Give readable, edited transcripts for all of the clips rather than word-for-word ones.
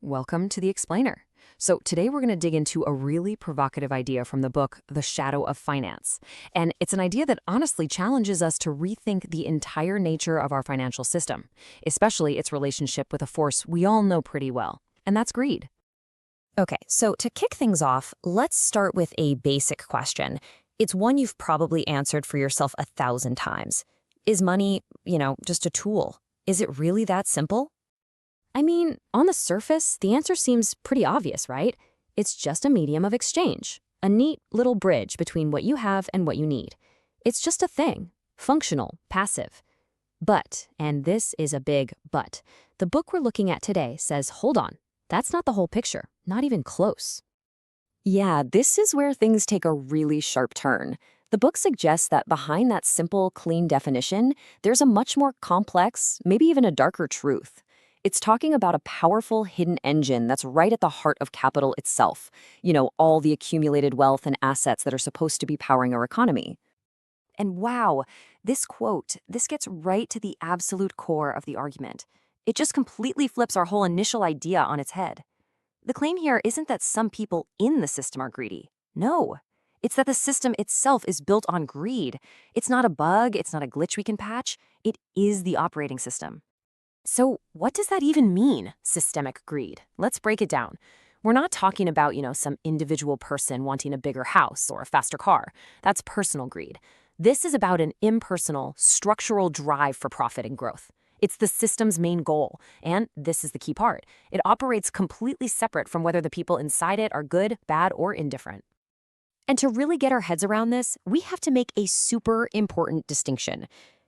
Welcome to The Explainer. So today we're going to dig into a really provocative idea from the book, The Shadow of Finance. And it's an idea that honestly challenges us to rethink the entire nature of our financial system, especially its relationship with a force we all know pretty well, and that's greed. Okay, so to kick things off, let's start with a basic question. It's one you've probably answered for yourself 1,000 times. Is money, just a tool? Is it really that simple? I mean, on the surface, the answer seems pretty obvious, right? It's just a medium of exchange, a neat little bridge between what you have and what you need. It's just a thing, functional, passive. But, and this is a big but, the book we're looking at today says, hold on, that's not the whole picture, not even close. Yeah, this is where things take a really sharp turn. The book suggests that behind that simple, clean definition, there's a much more complex, maybe even a darker truth. It's talking about a powerful hidden engine that's right at the heart of capital itself. All the accumulated wealth and assets that are supposed to be powering our economy. And wow, this gets right to the absolute core of the argument. It just completely flips our whole initial idea on its head. The claim here isn't that some people in the system are greedy. No, it's that the system itself is built on greed. It's not a bug, it's not a glitch we can patch. It is the operating system. So what does that even mean, systemic greed? Let's break it down. We're not talking about, some individual person wanting a bigger house or a faster car. That's personal greed. This is about an impersonal, structural drive for profit and growth. It's the system's main goal, and this is the key part. It operates completely separate from whether the people inside it are good, bad, or indifferent. And to really get our heads around this, we have to make a super important distinction.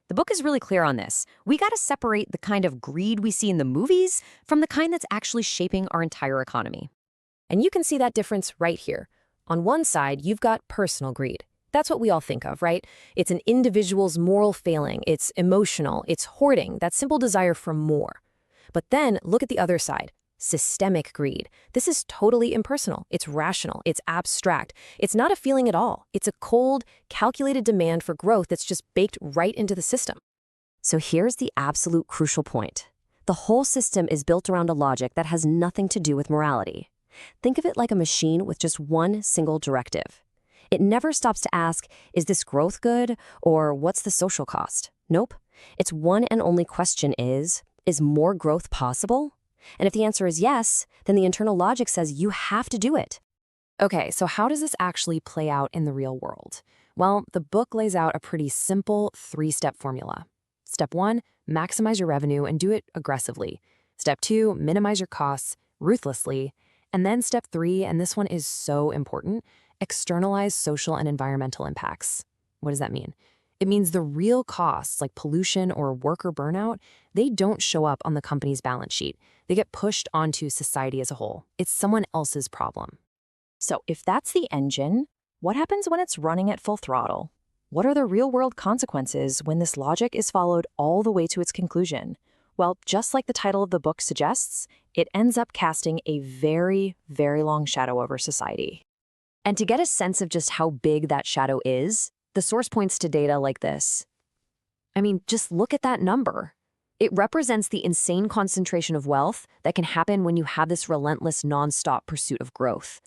The book is really clear on this. We got to separate the kind of greed we see in the movies from the kind that's actually shaping our entire economy. And you can see that difference right here. On one side, you've got personal greed. That's what we all think of, right? It's an individual's moral failing, it's emotional, it's hoarding, that simple desire for more. But then look at the other side, systemic greed. This is totally impersonal, it's rational, it's abstract. It's not a feeling at all. It's a cold, calculated demand for growth that's just baked right into the system. So here's the absolute crucial point. The whole system is built around a logic that has nothing to do with morality. Think of it like a machine with just one single directive. It never stops to ask, is this growth good, or what's the social cost? Nope. Its one and only question is more growth possible? And if the answer is yes, then the internal logic says you have to do it. Okay, so how does this actually play out in the real world? Well, the book lays out a pretty simple 3-step formula. Step 1, maximize your revenue and do it aggressively. Step 2, minimize your costs ruthlessly. And then step 3, and this one is so important, externalize social and environmental impacts. What does that mean? It means the real costs, like pollution or worker burnout, they don't show up on the company's balance sheet. They get pushed onto society as a whole. It's someone else's problem. So if that's the engine, what happens when it's running at full throttle? What are the real-world consequences when this logic is followed all the way to its conclusion? Well, just like the title of the book suggests, it ends up casting a very, very long shadow over society. And to get a sense of just how big that shadow is, the source points to data like this. I mean, just look at that number. It represents the insane concentration of wealth that can happen when you have this relentless, nonstop pursuit of growth.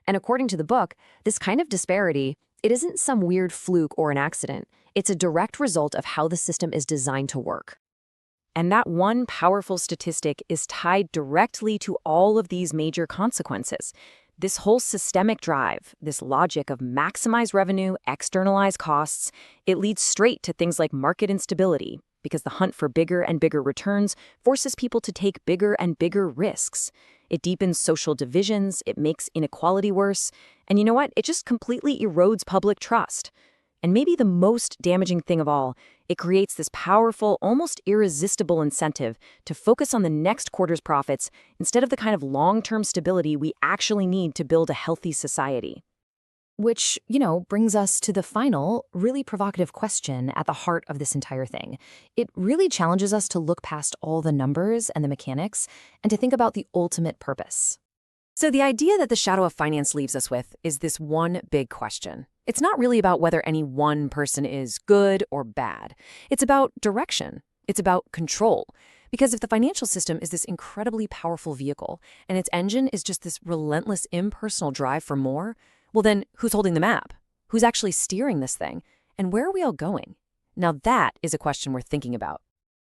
And according to the book, this kind of disparity, it isn't some weird fluke or an accident. It's a direct result of how the system is designed to work. And that one powerful statistic is tied directly to all of these major consequences. This whole systemic drive, this logic of maximize revenue, externalize costs, it leads straight to things like market instability, because the hunt for bigger and bigger returns forces people to take bigger and bigger risks. It deepens social divisions, it makes inequality worse, and you know what? It just completely erodes public trust. And maybe the most damaging thing of all, it creates this powerful, almost irresistible incentive to focus on the next quarter's profits instead of the kind of long-term stability we actually need to build a healthy society. Which, brings us to the final, really provocative question at the heart of this entire thing. It really challenges us to look past all the numbers and the mechanics and to think about the ultimate purpose. So the idea that the shadow of finance leaves us with is this one big question. It's not really about whether any one person is good or bad. It's about direction. It's about control. Because if the financial system is this incredibly powerful vehicle and its engine is just this relentless impersonal drive for more, well then who's holding the map? Who's actually steering this thing? And where are we all going? Now that is a question worth thinking about.